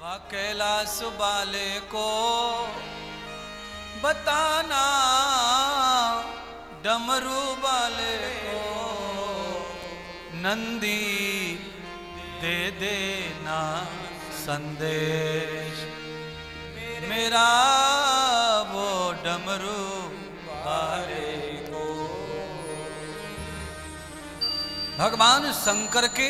कैलाश वाले को बताना, डमरू वाले को नंदी दे देना संदेश, मेरा वो डमरू वाले को। भगवान शंकर के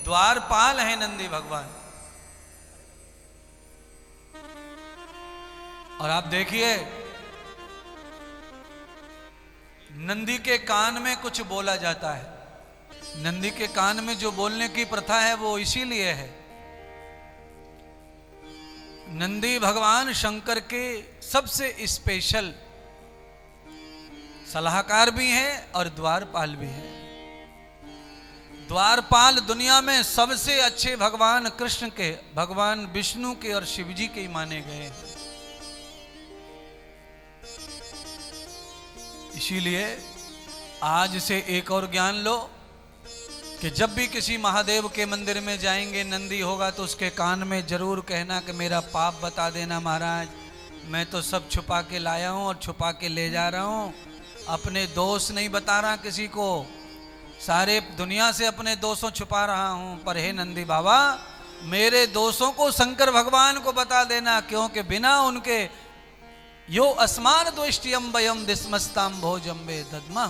द्वारपाल हैं नंदी भगवान। और आप देखिए नंदी के कान में कुछ बोला जाता है। नंदी के कान में जो बोलने की प्रथा है वो इसीलिए है। नंदी भगवान शंकर के सबसे स्पेशल सलाहकार भी हैं और द्वारपाल भी हैं। द्वारपाल दुनिया में सबसे अच्छे भगवान कृष्ण के, भगवान विष्णु के और शिव जी के ही माने गए हैं। इसीलिए आज से एक और ज्ञान लो कि जब भी किसी महादेव के मंदिर में जाएंगे, नंदी होगा तो उसके कान में जरूर कहना कि मेरा पाप बता देना महाराज, मैं तो सब छुपा के लाया हूं और छुपा के ले जा रहा हूं, अपने दोष नहीं बता रहा किसी को, सारे दुनिया से अपने दोषों छुपा रहा हूं, पर हे नंदी बाबा मेरे दोषों को शंकर भगवान को बता देना, क्योंकि बिना उनके यो अस्मान द्वेष्टियम वयम दिस्मस्ताम भोजम्बे दद्मा,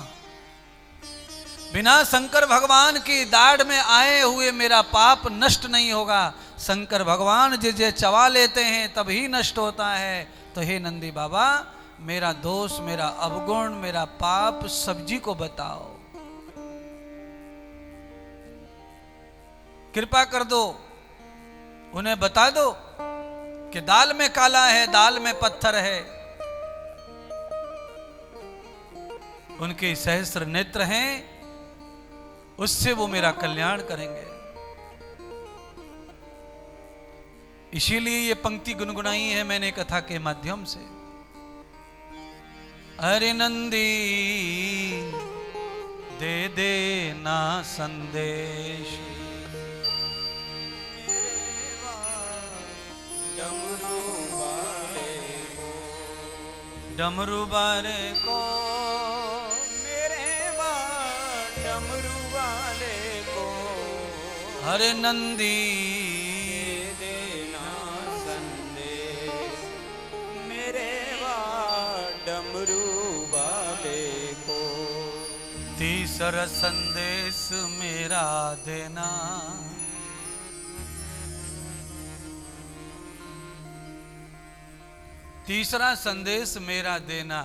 बिना शंकर भगवान की दाढ़ में आए हुए मेरा पाप नष्ट नहीं होगा। शंकर भगवान जिसे चबा लेते हैं तभी नष्ट होता है। तो हे नंदी बाबा मेरा दोष, मेरा अवगुण, मेरा पाप सब्जी को बताओ, कृपा कर दो, उन्हें बता दो कि दाल में काला है, दाल में पत्थर है, उनके सहस्त्र नेत्र हैं, उससे वो मेरा कल्याण करेंगे। इसीलिए ये पंक्ति गुनगुनाई है मैंने कथा के माध्यम से। अरे नंदी दे देना संदेश, डमरू वाले को, डमरू वाले को, हरे नंदी देना संदेश, मेरे डमरू वाले को तीसरा संदेश मेरा देना। तीसरा संदेश मेरा देना,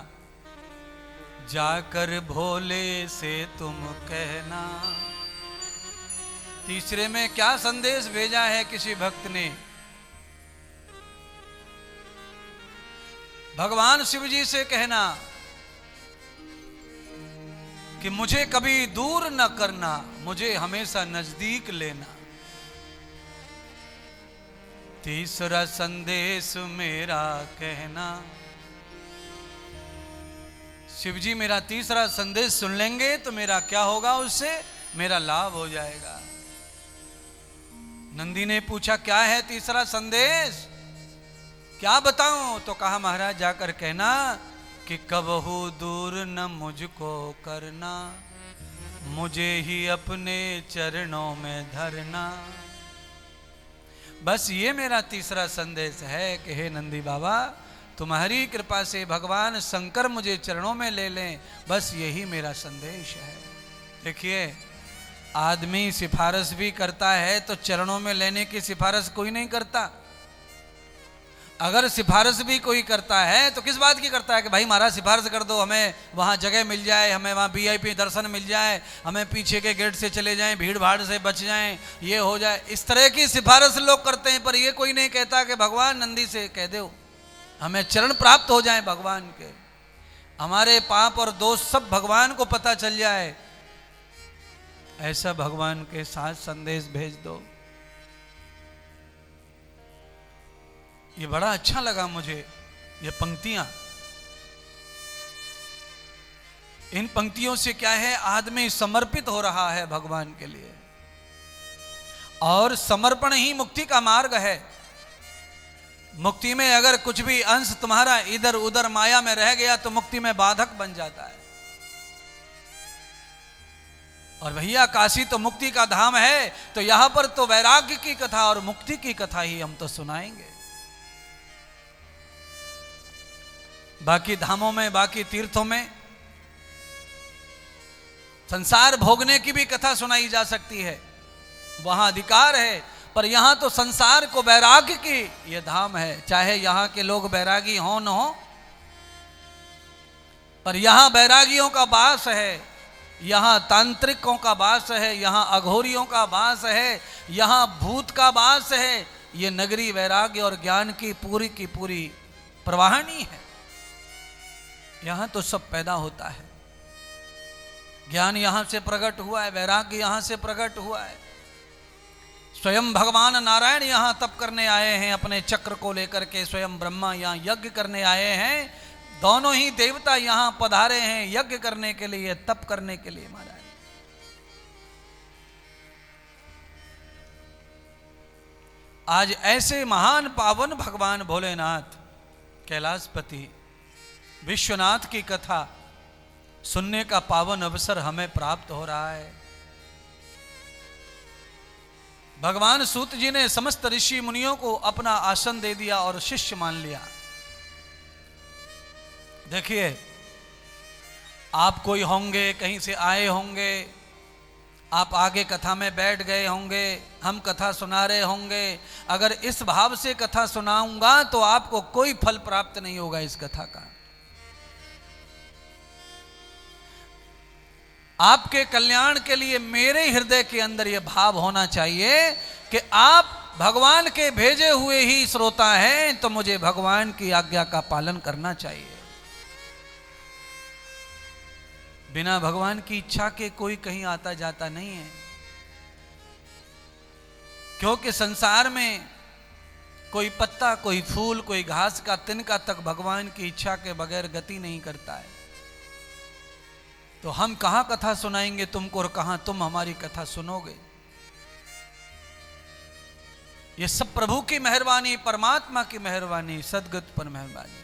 जाकर भोले से तुम कहना। तीसरे में क्या संदेश भेजा है किसी भक्त ने? भगवान शिव जी से कहना कि मुझे कभी दूर न करना, मुझे हमेशा नजदीक लेना। तीसरा संदेश मेरा कहना, शिव जी मेरा तीसरा संदेश सुन लेंगे तो मेरा क्या होगा, उससे मेरा लाभ हो जाएगा। नंदी ने पूछा क्या है तीसरा संदेश, क्या बताऊं? तो कहा महाराज जाकर कहना कि कबहू दूर न मुझको करना, मुझे ही अपने चरणों में धरना। बस ये मेरा तीसरा संदेश है कि हे नंदी बाबा तुम्हारी कृपा से भगवान शंकर मुझे चरणों में ले लें, बस यही मेरा संदेश है। देखिए आदमी सिफारिश भी करता है तो चरणों में लेने की सिफारिश कोई नहीं करता। अगर सिफारिश भी कोई करता है तो किस बात की करता है कि भाई महाराज सिफारिश कर दो, हमें वहाँ जगह मिल जाए, हमें वहाँ वीआईपी दर्शन मिल जाए, हमें पीछे के गेट से चले जाएं, भीड़ भाड़ से बच जाएं, ये हो जाए। इस तरह की सिफारिश लोग करते हैं, पर ये कोई नहीं कहता कि भगवान नंदी से कह दो हमें चरण प्राप्त हो जाए भगवान के, हमारे पाप और दोष सब भगवान को पता चल जाए, ऐसा भगवान के साथ संदेश भेज दो। ये बड़ा अच्छा लगा मुझे ये पंक्तियां। इन पंक्तियों से क्या है, आदमी समर्पित हो रहा है भगवान के लिए, और समर्पण ही मुक्ति का मार्ग है। मुक्ति में अगर कुछ भी अंश तुम्हारा इधर उधर माया में रह गया तो मुक्ति में बाधक बन जाता है। और भैया काशी तो मुक्ति का धाम है, तो यहां पर तो वैराग्य की कथा और मुक्ति की कथा ही हम तो सुनाएंगे। बाकी धामों में, बाकी तीर्थों में संसार भोगने की भी कथा सुनाई जा सकती है, वहां अधिकार है। पर यहां तो संसार को वैराग्य की ये धाम है, चाहे यहां के लोग बैरागी हो न हो, पर यहां बैरागियों का वास है, यहां तांत्रिकों का वास है, यहां अघोरियों का वास है, यहां भूत का वास है। ये नगरी वैराग्य और ज्ञान की पूरी प्रवाहनी है। यहां तो सब पैदा होता है। ज्ञान यहां से प्रकट हुआ है, वैराग्य यहां से प्रकट हुआ है। स्वयं भगवान नारायण यहां तप करने आए हैं अपने चक्र को लेकर के, स्वयं ब्रह्मा यहां यज्ञ करने आए हैं। दोनों ही देवता यहां पधारे हैं यज्ञ करने के लिए, तप करने के लिए महाराज। आज ऐसे महान पावन भगवान भोलेनाथ कैलाशपति विश्वनाथ की कथा सुनने का पावन अवसर हमें प्राप्त हो रहा है। भगवान सूत जी ने समस्त ऋषि मुनियों को अपना आसन दे दिया और शिष्य मान लिया। देखिए, आप कोई होंगे, कहीं से आए होंगे, आप आगे कथा में बैठ गए होंगे, हम कथा सुना रहे होंगे। अगर इस भाव से कथा सुनाऊंगा तो आपको कोई फल प्राप्त नहीं होगा इस कथा का। आपके कल्याण के लिए मेरे हृदय के अंदर यह भाव होना चाहिए कि आप भगवान के भेजे हुए ही श्रोता हैं, तो मुझे भगवान की आज्ञा का पालन करना चाहिए। बिना भगवान की इच्छा के कोई कहीं आता जाता नहीं है, क्योंकि संसार में कोई पत्ता, कोई फूल, कोई घास का तिनका तक भगवान की इच्छा के बगैर गति नहीं करता है। तो हम कहां कथा सुनाएंगे तुमको और कहां तुम हमारी कथा सुनोगे। ये सब प्रभु की मेहरबानी, परमात्मा की मेहरबानी, सदगत पर मेहरबानी।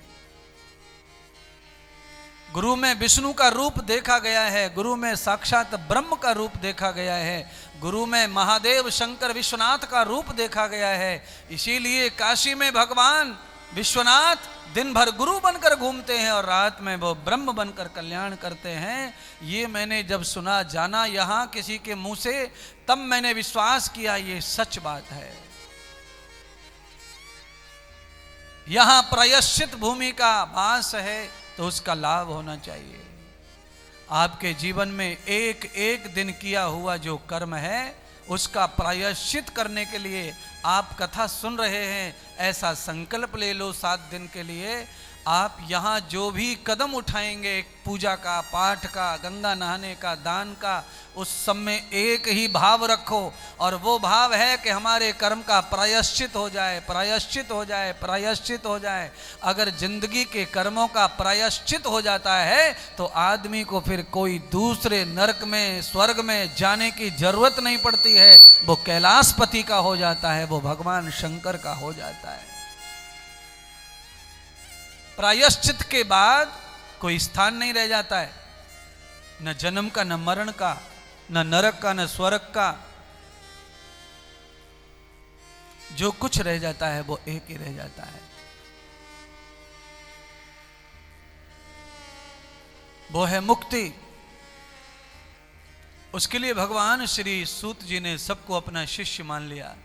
गुरु में विष्णु का रूप देखा गया है, गुरु में साक्षात ब्रह्म का रूप देखा गया है, गुरु में महादेव शंकर विश्वनाथ का रूप देखा गया है। इसीलिए काशी में भगवान विश्वनाथ दिन भर गुरु बनकर घूमते हैं और रात में वो ब्रह्म बनकर कल्याण करते हैं। ये मैंने जब सुना, जाना यहाँ किसी के मुंह से, तब मैंने विश्वास किया ये सच बात है। यहां प्रायश्चित भूमि का वास है, तो उसका लाभ होना चाहिए। आपके जीवन में एक एक दिन किया हुआ जो कर्म है, उसका प्रायश्चित करने के लिए आप कथा सुन रहे हैं। ऐसा संकल्प ले लो 7 दिन के लिए, आप यहाँ जो भी कदम उठाएंगे, पूजा का, पाठ का, गंगा नहाने का, दान का, उस सब में एक ही भाव रखो, और वो भाव है कि हमारे कर्म का प्रायश्चित हो जाए, प्रायश्चित हो जाए, प्रायश्चित हो जाए। अगर जिंदगी के कर्मों का प्रायश्चित हो जाता है तो आदमी को फिर कोई दूसरे नरक में, स्वर्ग में जाने की जरूरत नहीं पड़ती है। वो कैलाशपति का हो जाता है, वो भगवान शंकर का हो जाता है। प्रायश्चित के बाद कोई स्थान नहीं रह जाता है, न जन्म का, न मरण का, न नरक का, न स्वर्ग का। जो कुछ रह जाता है वो एक ही रह जाता है, वो है मुक्ति। उसके लिए भगवान श्री सूत जी ने सबको अपना शिष्य मान लिया।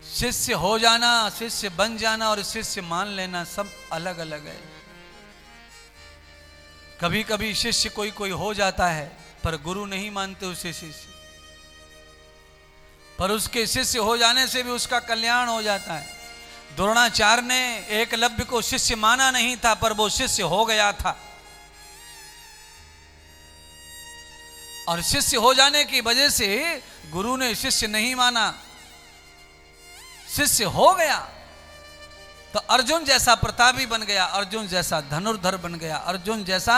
शिष्य हो जाना, शिष्य बन जाना और शिष्य मान लेना सब अलग अलग है। कभी कभी शिष्य कोई कोई हो जाता है, पर गुरु नहीं मानते उसे शिष्य, पर उसके शिष्य हो जाने से भी उसका कल्याण हो जाता है। द्रोणाचार्य ने एकलव्य को शिष्य माना नहीं था, पर वो शिष्य हो गया था, और शिष्य हो जाने की वजह से गुरु ने शिष्य नहीं माना, शिष्य हो गया तो अर्जुन जैसा प्रतापी बन गया, अर्जुन जैसा धनुर्धर बन गया, अर्जुन जैसा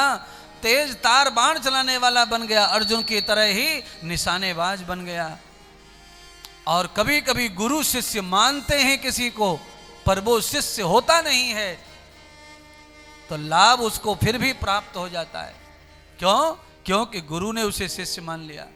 तेज तार बाण चलाने वाला बन गया, अर्जुन की तरह ही निशानेबाज बन गया। और कभी कभी गुरु शिष्य मानते हैं किसी को, पर वो शिष्य होता नहीं है, तो लाभ उसको फिर भी प्राप्त हो जाता है। क्यों? क्योंकि गुरु ने उसे शिष्य मान लिया।